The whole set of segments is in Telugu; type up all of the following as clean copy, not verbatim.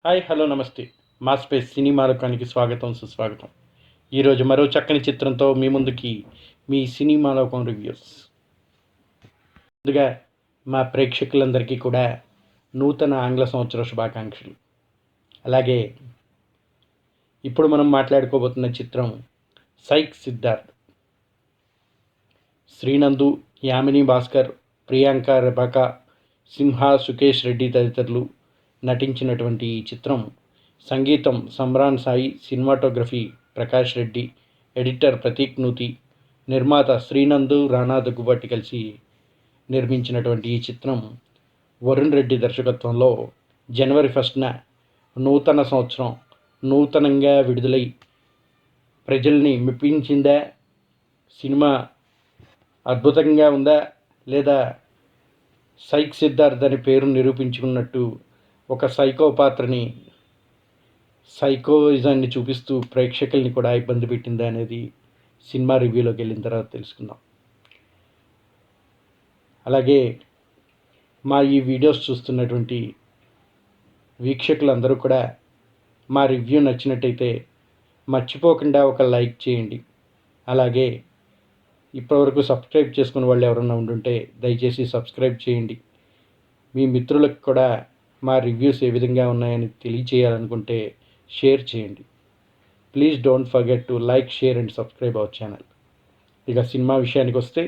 హాయ్ హలో నమస్తే మా స్పేస్ సినిమా లోకానికి స్వాగతం సుస్వాగతం. ఈరోజు మరో చక్కని చిత్రంతో మీ ముందుకి మీ సినిమా లోకం రివ్యూస్. ముందుగా మా ప్రేక్షకులందరికీ కూడా నూతన ఆంగ్ల సంవత్సర శుభాకాంక్షలు. అలాగే ఇప్పుడు మనం మాట్లాడుకోబోతున్న చిత్రం సైక్ సిద్ధార్థ్. శ్రీనందు, యామిని భాస్కర్, ప్రియాంక రెబకా, సింహ, సుకేష్ రెడ్డి తదితరులు నటించినటువంటి ఈ చిత్రం సంగీతం సమ్రాన్ సాయి, సినిమాటోగ్రఫీ ప్రకాష్ రెడ్డి, ఎడిటర్ ప్రతీక్ నూతి, నిర్మాత శ్రీనందు, రానా దగ్గుబాటి కలిసి నిర్మించినటువంటి ఈ చిత్రం వరుణ్ రెడ్డి దర్శకత్వంలో జనవరి 1న నూతన సంవత్సరం నూతనంగా విడుదలై ప్రజల్ని మెప్పించిందా, సినిమా అద్భుతంగా ఉందా, లేదా సైక్ సిద్ధార్థ్ అని పేరు నిరూపించుకున్నట్టు ఒక సైకో పాత్రని సైకోయిజాన్ని చూపిస్తూ ప్రేక్షకుల్ని కూడా ఇబ్బంది పెట్టిందా అనేది సినిమా రివ్యూలోకి వెళ్ళిన తర్వాత తెలుసుకుందాం. అలాగే మా ఈ వీడియోస్ చూస్తున్నటువంటి వీక్షకులందరూ కూడా మా రివ్యూ నచ్చినట్టయితే మర్చిపోకుండా ఒక లైక్ చేయండి. అలాగే ఇప్పటివరకు సబ్స్క్రైబ్ చేసుకున్న వాళ్ళు ఎవరైనా ఉండుంటే దయచేసి సబ్స్క్రైబ్ చేయండి. మీ మిత్రులకు కూడా మా రివ్యూస్ ఏ విధంగా ఉన్నాయని తెలియచేయాలనుకుంటే షేర్ చేయండి. Please don't forget to like, share and subscribe our channel. ఇక సినిమా విషయానికి వస్తే,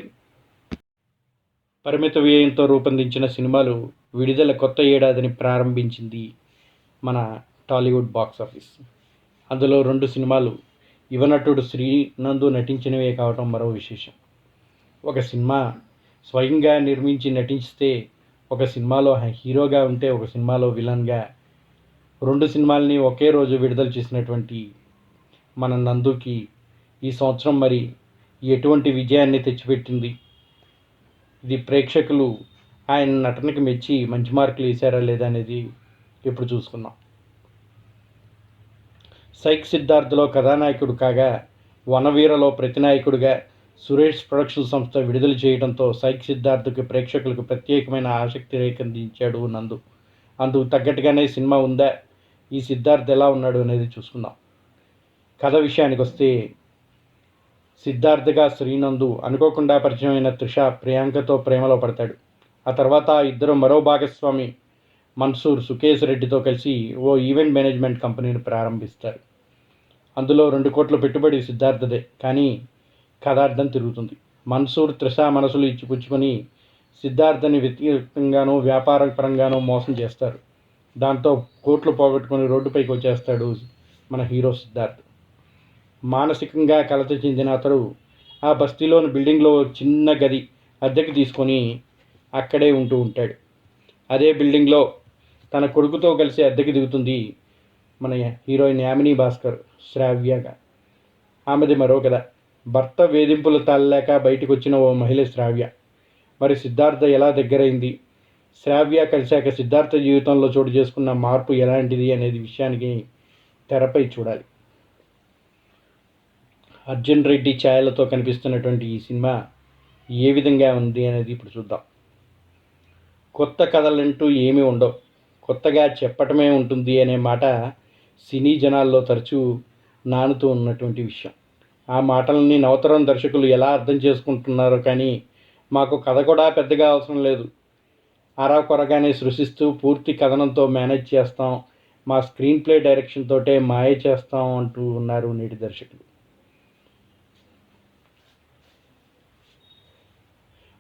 పరిమిత వ్యయంతో రూపొందించిన సినిమాలు విడుదల కొత్త ఏడాదిని ప్రారంభించింది మన టాలీవుడ్ బాక్స్ ఆఫీస్. అందులో 2 సినిమాలు యువనటుడు శ్రీనందు నటించినవే కావటం మరో విశేషం. ఒక సినిమా స్వయంగా నిర్మించి నటిస్తే, ఒక సినిమాలో హీరోగా ఉంటే, ఒక సినిమాలో విలన్గా 2 సినిమాలని ఒకే రోజు విడుదల చేసినటువంటి మన నందుకి ఈ సంవత్సరం మరి ఎటువంటి విజయాన్ని తెచ్చిపెట్టింది, ఇది ప్రేక్షకులు ఆయన నటనకి మెచ్చి మంచి మార్కులు వేశారా లేదా అనేది ఇప్పుడు చూసుకుందాం. సైక్ సిద్ధార్థ్లో కథానాయకుడు కాగా, వనవీరలో ప్రతినాయకుడిగా సురేష్ ప్రొడక్షన్ సంస్థ విడుదల చేయడంతో సైక్ సిద్ధార్థ్కి ప్రేక్షకులకు ప్రత్యేకమైన ఆసక్తి రేకెత్తించాడు నందు. అందుకు తగ్గట్టుగానే సినిమా ఉందా, ఈ సిద్ధార్థ్ ఎలా ఉన్నాడు అనేది చూసుకుందాం. కథ విషయానికి వస్తే, సిద్ధార్థ్గా శ్రీనందు అనుకోకుండా పరిచయమైన త్రిష ప్రియాంకతో ప్రేమలో పడతాడు. ఆ తర్వాత ఇద్దరు మరో భాగస్వామి మన్సూర్ సుకేష్ రెడ్డితో కలిసి ఓ ఈవెంట్ మేనేజ్మెంట్ కంపెనీని ప్రారంభిస్తారు. అందులో 2 కోట్ల పెట్టుబడి సిద్ధార్థదే. కానీ కథార్థం తిరుగుతుంది. మన్సూర్ త్రిష మనసులు ఇచ్చిపుచ్చుకొని సిద్ధార్థని వ్యక్తిగతంగానూ వ్యాపారపరంగానూ మోసం చేస్తారు. దాంతో కోట్లు పోగొట్టుకొని రోడ్డుపైకి వచ్చేస్తాడు మన హీరో సిద్ధార్థ్. మానసికంగా కలత చెందిన అతడు ఆ బస్తీలోని బిల్డింగ్లో చిన్న గది అద్దెకి తీసుకొని అక్కడే ఉంటూ ఉంటాడు. అదే బిల్డింగ్లో తన కొడుకుతో కలిసి అద్దెకి దిగుతుంది మన హీరోయిన్ యామిని భాస్కర్, శ్రావ్యగా. ఆమెది మరో కథ. భర్త వేధింపులు తాళలేక బయటకు వచ్చిన ఓ మహిళ శ్రావ్య. మరి సిద్ధార్థ ఎలా దగ్గరైంది, శ్రావ్య కలిశాక సిద్ధార్థ జీవితంలో చోటు చేసుకున్న మార్పు ఎలాంటిది అనేది విషయానికి తెరపై చూడాలి. అర్జున్ రెడ్డి ఛాయలతో కనిపిస్తున్నటువంటి ఈ సినిమా ఏ విధంగా ఉంది అనేది ఇప్పుడు చూద్దాం. కొత్త కథలంటూ ఏమీ ఉండవు, కొత్తగా చెప్పటమే ఉంటుంది అనే మాట సినీ జనాల్లో తరచూ నానుతూ ఉన్నటువంటి విషయం. ఆ మాటలని నవతరం దర్శకులు ఎలా అర్థం చేసుకుంటున్నారో కానీ మాకు కథ కూడా పెద్దగా అవసరం లేదు, అరాకొరగానే సృష్టిస్తూ పూర్తి కథనంతో మేనేజ్ చేస్తాం, మా స్క్రీన్ ప్లే డైరెక్షన్ తోటే మాయ చేస్తాం అంటూ ఉన్నారు నేటి దర్శకులు.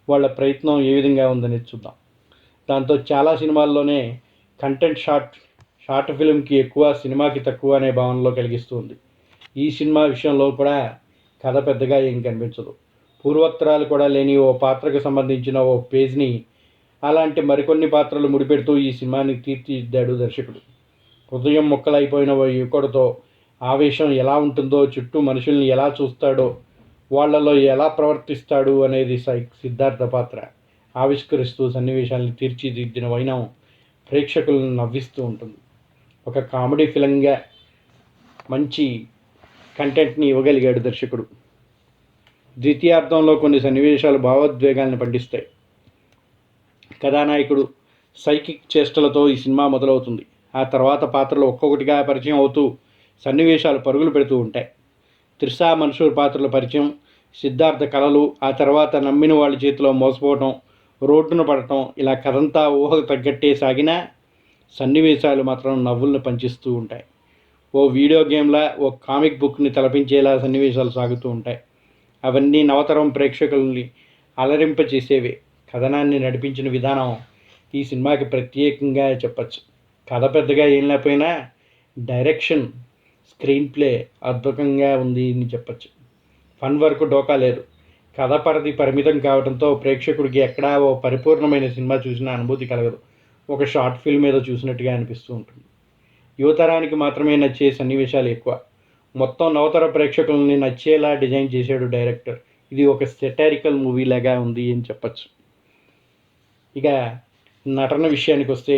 వాళ్ళ ప్రయత్నం ఏ విధంగా ఉందనేది చూద్దాం. దాంతో చాలా సినిమాల్లోనే కంటెంట్ షార్ట్ ఫిల్మ్కి ఎక్కువ, సినిమాకి తక్కువ అనే భావనలో కలిగిస్తుంది. ఈ సినిమా విషయంలో కూడా కథ పెద్దగా ఏం కనిపించదు. పూర్వోత్తరాలు కూడా లేని ఓ పాత్రకు సంబంధించిన ఓ పేజ్ని అలాంటి మరికొన్ని పాత్రలు ముడిపెడుతూ ఈ సినిమాని తీర్చిదిద్దాడు దర్శకుడు. హృదయం ముక్కలైపోయిన ఓ యువకుడితో ఆవేశం ఎలా ఉంటుందో, చుట్టూ మనుషుల్ని ఎలా చూస్తాడో, వాళ్లలో ఎలా ప్రవర్తిస్తాడు అనేది సిద్ధార్థ పాత్ర ఆవిష్కరిస్తూ సన్నివేశాలను తీర్చిదిద్దిన వైనం ప్రేక్షకులను నవ్విస్తూ ఉంటుంది. ఒక కామెడీ ఫిల్మ్గా మంచి కంటెంట్ని ఇవ్వగలిగాడు దర్శకుడు. ద్వితీయార్థంలో కొన్ని సన్నివేశాలు భావోద్వేగాలను పండిస్తాయి. కథానాయకుడు సైకిక్ చేష్టలతో ఈ సినిమా మొదలవుతుంది. ఆ తర్వాత పాత్రలు ఒక్కొక్కటిగా పరిచయం అవుతూ సన్నివేశాలు పరుగులు పెడుతూ ఉంటాయి. త్రిషా మన్సూర్ పాత్రల పరిచయం, సిద్ధార్థ కళలు, ఆ తర్వాత నమ్మిన వాళ్ళ చేతిలో మోసపోవటం, రోడ్డున పడటం, ఇలా కథంతా ఊహకు తగ్గట్టే సాగినా సన్నివేశాలు మాత్రం నవ్వులను పంచిస్తూ ఉంటాయి. ఓ వీడియో గేమ్లా, ఓ కామిక్ బుక్ని తలపించేలా సన్నివేశాలు సాగుతూ ఉంటాయి. అవన్నీ నవతరం ప్రేక్షకుల్ని అలరింపచేసేవే. కథనాన్ని నడిపించిన విధానం ఈ సినిమాకి ప్రత్యేకంగా చెప్పచ్చు. కథ పెద్దగా ఏం లేకపోయినా డైరెక్షన్, స్క్రీన్ ప్లే అద్భుతంగా ఉంది అని చెప్పచ్చు. ఫన్ వరకు డోకా లేదు. కథ పరిధి పరిమితం కావడంతో ప్రేక్షకుడికి ఎక్కడా ఓ పరిపూర్ణమైన సినిమా చూసిన అనుభూతి కలగదు. ఒక షార్ట్ ఫిల్మ్ ఏదో చూసినట్టుగా అనిపిస్తూ ఉంటుంది. యువతరానికి మాత్రమే నచ్చే సన్నివేశాలు ఎక్కువ. మొత్తం నవతర ప్రేక్షకులని నచ్చేలా డిజైన్ చేశాడు డైరెక్టర్. ఇది ఒక సెటారికల్ మూవీ లాగా ఉంది అని చెప్పచ్చు. ఇక నటన విషయానికి వస్తే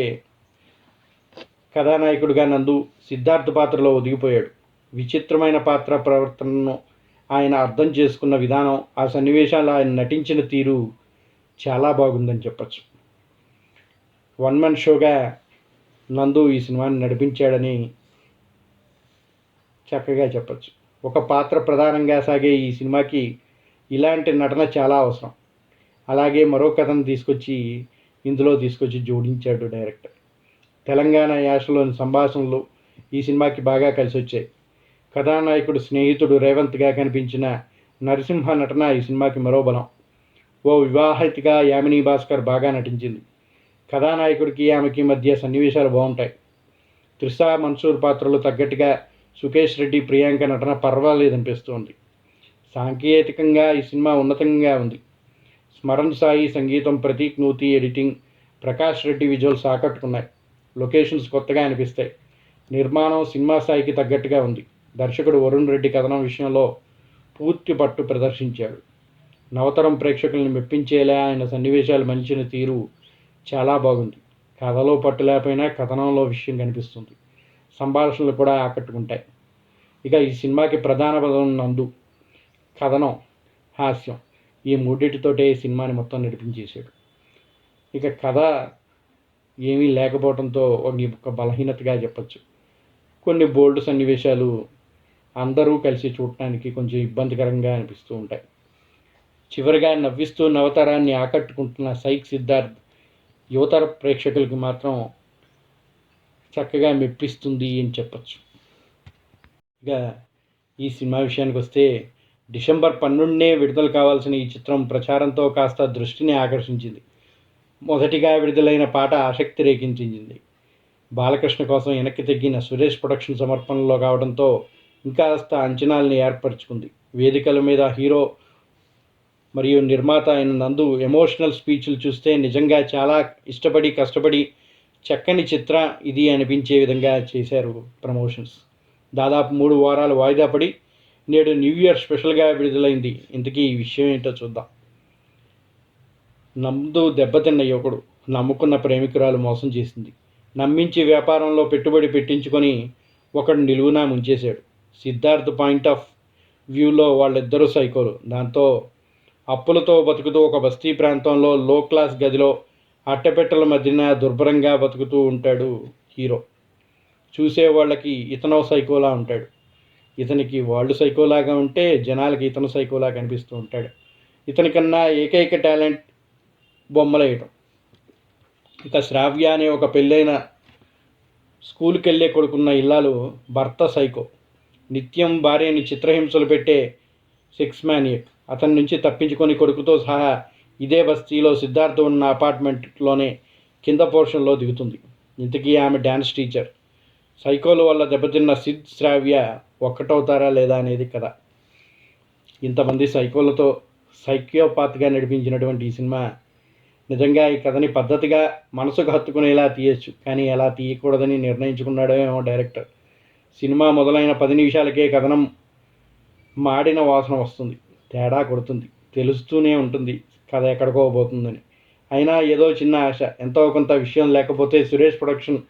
కథానాయకుడిగా నందు సిద్ధార్థ్ పాత్రలో ఒదిగిపోయాడు. విచిత్రమైన పాత్ర ప్రవర్తనను ఆయన అర్థం చేసుకున్న విధానం, ఆ సన్నివేశాలు ఆయన నటించిన తీరు చాలా బాగుందని చెప్పచ్చు. వన్ మ్యాన్ షోగా నందు ఈ సినిమాని నడిపించాడని చక్కగా చెప్పచ్చు. ఒక పాత్ర ప్రధానంగా సాగే ఈ సినిమాకి ఇలాంటి నటన చాలా అవసరం. అలాగే మరో కథను ఇందులో తీసుకొచ్చి జోడించాడు డైరెక్టర్. తెలంగాణ యాసలోని సంభాషణలు ఈ సినిమాకి బాగా కలిసి వచ్చాయి. కథానాయకుడు స్నేహితుడు రేవంత్గా కనిపించిన నరసింహ నటన ఈ సినిమాకి మరో బలం. ఓ వివాహితగా యామిని భాస్కర్ బాగా నటించింది. కథానాయకుడికి ఆమెకి మధ్య సన్నివేశాలు బాగుంటాయి. త్రిషా మన్సూర్ పాత్రలు తగ్గట్టుగా సుకేష్ రెడ్డి, ప్రియాంక నటన పర్వాలేదనిపిస్తోంది. సాంకేతికంగా ఈ సినిమా ఉన్నతంగా ఉంది. స్మరణ్ సాయి సంగీతం, ప్రతీక్ నూతి ఎడిటింగ్, ప్రకాష్ రెడ్డి విజువల్స్ ఆకట్టుకున్నాయి. లొకేషన్స్ కొత్తగా అనిపిస్తాయి. నిర్మాణం సినిమా స్థాయికి తగ్గట్టుగా ఉంది. దర్శకుడు వరుణ్ రెడ్డి కథనం విషయంలో పూర్తి పట్టు ప్రదర్శించాడు. నవతరం ప్రేక్షకుల్ని మెప్పించేలా ఆయన సన్నివేశాలు మలిచిన తీరు చాలా బాగుంది. కథలో పట్టు లేకపోయినా కథనంలో విషయం కనిపిస్తుంది. సంభాషణలు కూడా ఆకట్టుకుంటాయి. ఇక ఈ సినిమాకి ప్రధాన పదం నందు. కథనం, హాస్యం, ఈ మూడింటితోటే ఈ సినిమాని మొత్తం నడిపించేశాడు. ఇక కథ ఏమీ లేకపోవడంతో ఒక బలహీనతగా చెప్పచ్చు. కొన్ని బోల్డ్ సన్నివేశాలు అందరూ కలిసి చూడటానికి కొంచెం ఇబ్బందికరంగా అనిపిస్తూ ఉంటాయి. చివరిగా నవ్విస్తూ నవతరాన్ని ఆకట్టుకుంటున్న సైక్ సిద్ధార్థ్ యువతర ప్రేక్షకులకి మాత్రం చక్కగా మెప్పిస్తుంది అని చెప్పచ్చు. ఇక ఈ సినిమా విషయానికి వస్తే డిసెంబర్ 12నే విడుదల కావాల్సిన ఈ చిత్రం ప్రచారంతో కాస్త దృష్టిని ఆకర్షించింది. మొదటిగా విడుదలైన పాట ఆసక్తి రేకించింది. బాలకృష్ణ కోసం వెనక్కి తగ్గిన సురేష్ ప్రొడక్షన్ సమర్పణలో కావడంతో ఇంకాస్త అంచనాల్ని ఏర్పరచుకుంది. వేదికల మీద హీరో మరియు నిర్మాత అయిన నందు ఎమోషనల్ స్పీచ్లు చూస్తే నిజంగా చాలా ఇష్టపడి కష్టపడి చక్కని చిత్ర ఇది అనిపించే విధంగా చేశారు ప్రమోషన్స్. దాదాపు 3 వారాలు వాయిదా పడి నేడు న్యూ ఇయర్ స్పెషల్గా విడుదలైంది. ఇంతకీ ఈ విషయం ఏంటో చూద్దాం. నందు దెబ్బతిన్న యువకుడు, నమ్ముకున్న ప్రేమికురాలు మోసం చేసింది. నమ్మించి వ్యాపారంలో పెట్టుబడి పెట్టించుకొని ఒకడు నిలువునా ముంచేశాడు. సిద్ధార్థ్ పాయింట్ ఆఫ్ వ్యూలో వాళ్ళిద్దరూ సైకోలు. దాంతో అప్పులతో బతుకుతూ ఒక బస్తీ ప్రాంతంలో లో క్లాస్ గదిలో అట్టపెట్టెల మధ్యన దుర్భరంగా బతుకుతూ ఉంటాడు హీరో. చూసే వాళ్ళకి ఇతనో సైకోలా ఉంటాడు. ఇతనికి వాళ్ళు సైకోలాగా ఉంటే జనాలకి ఇతను సైకోలా కనిపిస్తూ ఉంటాడు. ఇతనికన్నా ఏకైక టాలెంట్ బొమ్మలేయటం. ఇక శ్రావ్య అనే ఒక పెళ్ళైన స్కూల్కి వెళ్ళే కొడుకున్న ఇల్లాలు భర్త సైకో. నిత్యం భార్యని చిత్రహింసలు పెట్టే సెక్స్ మ్యానియక్. అతని నుంచి తప్పించుకొని కొడుకుతో సహా ఇదే బస్తీలో సిద్ధార్థ్ ఉన్న అపార్ట్మెంట్లోనే కింద పోర్షన్లో దిగుతుంది. ఇంతకీ ఆమె డ్యాన్స్ టీచర్. సైకోల వల్ల దెబ్బతిన్న సిద్, శ్రావ్య ఒక్కటవుతారా లేదా అనేది కథ. ఇంతమంది సైకోలతో సైకోపాత్గా నడిపించినటువంటి ఈ సినిమా నిజంగా ఈ కథని పద్ధతిగా మనసుకు హత్తుకునేలా తీయచ్చు. కానీ ఎలా తీయకూడదని నిర్ణయించుకున్నాడో ఏమో డైరెక్టర్. సినిమా మొదలైన 10 నిమిషాలకే కథనం మాడిన వాసన వస్తుంది. తేడా కొడుతుంది. తెలుస్తూనే ఉంటుంది కథ ఎక్కడికో పోతుందని. అయినా ఏదో చిన్న ఆశ, ఎంతో కొంత విషయం లేకపోతే సురేష్ ప్రొడక్షన్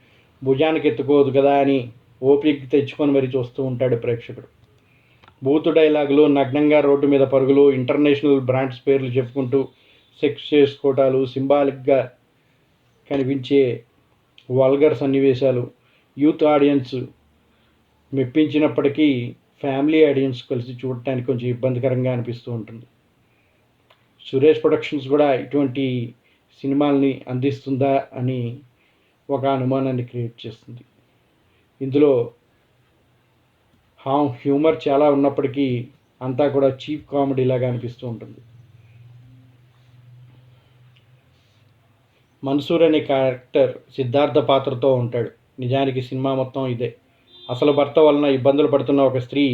భుజానికి ఎత్తుకోదు కదా అని ఓపిక తెచ్చుకొని మరీ చూస్తూ ఉంటాడు ప్రేక్షకుడు. బూతు డైలాగులు, నగ్నంగా రోడ్డు మీద పరుగులు, ఇంటర్నేషనల్ బ్రాండ్స్ పేర్లు చెప్పుకుంటూ సెక్స్ చేసుకోవటాలు, సింబాలిక్గా కనిపించే వల్గర్ సన్నివేశాలు, యూత్ ఆడియన్స్ మెప్పించినప్పటికీ ఫ్యామిలీ ఆడియన్స్ కలిసి చూడటానికి కొంచెం ఇబ్బందికరంగా అనిపిస్తూ ఉంటుంది. సురేష్ ప్రొడక్షన్స్ కూడా ఇటువంటి సినిమాల్ని అందిస్తుందా అని ఒక అనుమానాన్ని క్రియేట్ చేస్తుంది. ఇందులో హ్యూమర్ చాలా ఉన్నప్పటికీ అంతా కూడా చీప్ కామెడీ లాగా అనిపిస్తూ ఉంటుంది. మన్సూర్ అనే క్యారెక్టర్ సిద్ధార్థ పాత్రతో ఉంటాడు. నిజానికి సినిమా మొత్తం ఇదే. అసలు భర్త వలన ఇబ్బందులు పడుతున్న ఒక స్త్రీ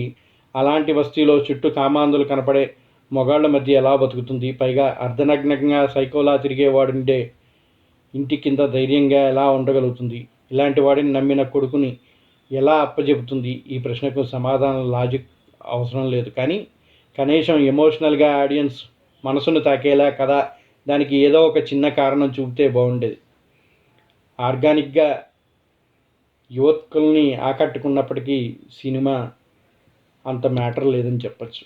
అలాంటి బస్తీలో చుట్టూ కామాంధులు కనపడే మొగాళ్ల మధ్య ఎలా బతుకుతుంది, పైగా అర్ధనగ్నంగా సైకోలా తిరిగేవాడుండే ఇంటి కింద ధైర్యంగా ఎలా ఉండగలుగుతుంది, ఇలాంటి వాడిని నమ్మిన కొడుకుని ఎలా అప్పచెబుతుంది? ఈ ప్రశ్నకు సమాధానం లాజిక్ అవసరం లేదు, కానీ కనీసం ఎమోషనల్గా ఆడియన్స్ మనసును తాకేలా కదా దానికి ఏదో ఒక చిన్న కారణం చూపితే బాగుండేది. ఆర్గానిక్గా యువకుల్ని ఆకట్టుకున్నప్పటికీ సినిమా అంత మ్యాటర్ లేదని చెప్పచ్చు.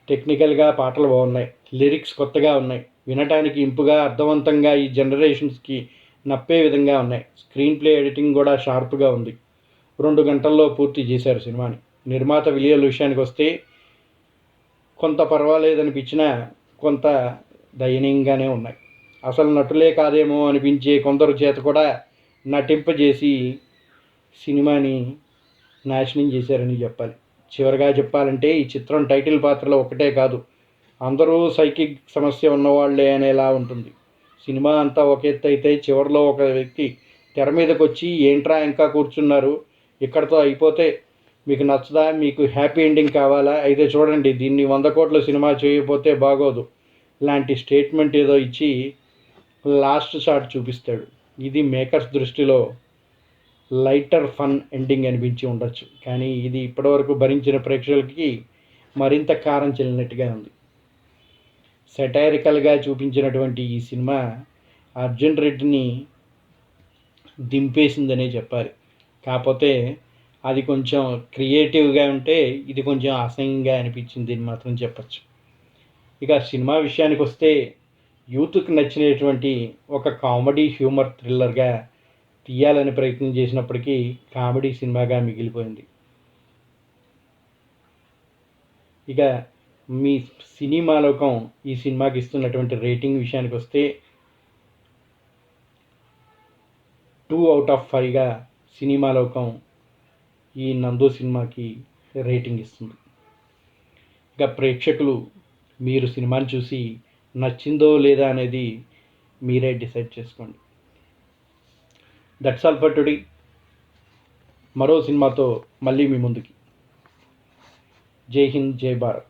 టెక్నికల్గా పాటలు బాగున్నాయి, లిరిక్స్ కొత్తగా ఉన్నాయి, వినటానికి ఇంపుగా అర్థవంతంగా ఈ జనరేషన్స్కి నప్పే విధంగా ఉన్నాయి. స్క్రీన్ ప్లే ఎడిటింగ్ కూడా షార్ప్గా ఉంది. 2 గంటల్లో పూర్తి చేశారు సినిమాని. నిర్మాత విలువల విషయానికి వస్తే కొంత పర్వాలేదనిపించినా కొంత దయనీయంగానే ఉన్నాయి. అసలు నటులే కాదేమో అనిపించే కొందరు చేత కూడా నటింపజేసి సినిమాని నాశనం చేశారని చెప్పాలి. చివరిగా చెప్పాలంటే ఈ చిత్రం టైటిల్ పాత్రలో ఒకటే కాదు, అందరూ సైకిక్ సమస్య ఉన్నవాళ్లే అనేలా ఉంటుంది. సినిమా అంతా ఒక ఎత్తు అయితే చివరిలో ఒక వ్యక్తి తెర మీదకి వచ్చి ఏంట్రా ఇంకా కూర్చున్నారు, ఇక్కడతో అయిపోతే మీకు నచ్చదా, మీకు హ్యాపీ ఎండింగ్ కావాలా, అయితే చూడండి దీన్ని 100 కోట్ల సినిమా చేయకపోతే బాగోదు ఇలాంటి స్టేట్మెంట్ ఏదో ఇచ్చి లాస్ట్ షాట్ చూపిస్తాడు. ఇది మేకర్స్ దృష్టిలో లైటర్ ఫన్ ఎండింగ్ అనిపించి ఉండొచ్చు, కానీ ఇది ఇప్పటివరకు భరించిన ప్రేక్షకులకి మరింత కారం చెల్లినట్టుగా ఉంది. సెటైరికల్గా చూపించినటువంటి ఈ సినిమా అర్జున్ రెడ్డిని దింపేసిందనే చెప్పాలి. కాకపోతే అది కొంచెం క్రియేటివ్గా ఉంటే ఇది కొంచెం అసహ్యంగా అనిపించింది అని మాత్రం చెప్పచ్చు. ఇక సినిమా విషయానికి వస్తే యూత్కి నచ్చినటువంటి ఒక కామెడీ హ్యూమర్ థ్రిల్లర్గా తీయాలని ప్రయత్నం చేసినప్పటికీ కామెడీ సినిమాగా మిగిలిపోయింది. ఇక మీ సినిమా లోకం ఈ సినిమాకి ఇస్తున్నటువంటి రేటింగ్ విషయానికి వస్తే 2/5గా సినిమా లోకం ఈ నందు సినిమాకి రేటింగ్ ఇస్తుంది. ఇక ప్రేక్షకులు మీరు సినిమాని చూసి నచ్చిందో లేదా అనేది మీరే డిసైడ్ చేసుకోండి. That's all for today. మరో సినిమాతో మళ్ళీ మీ ముందుకి. జై హింద్, జై భారత్.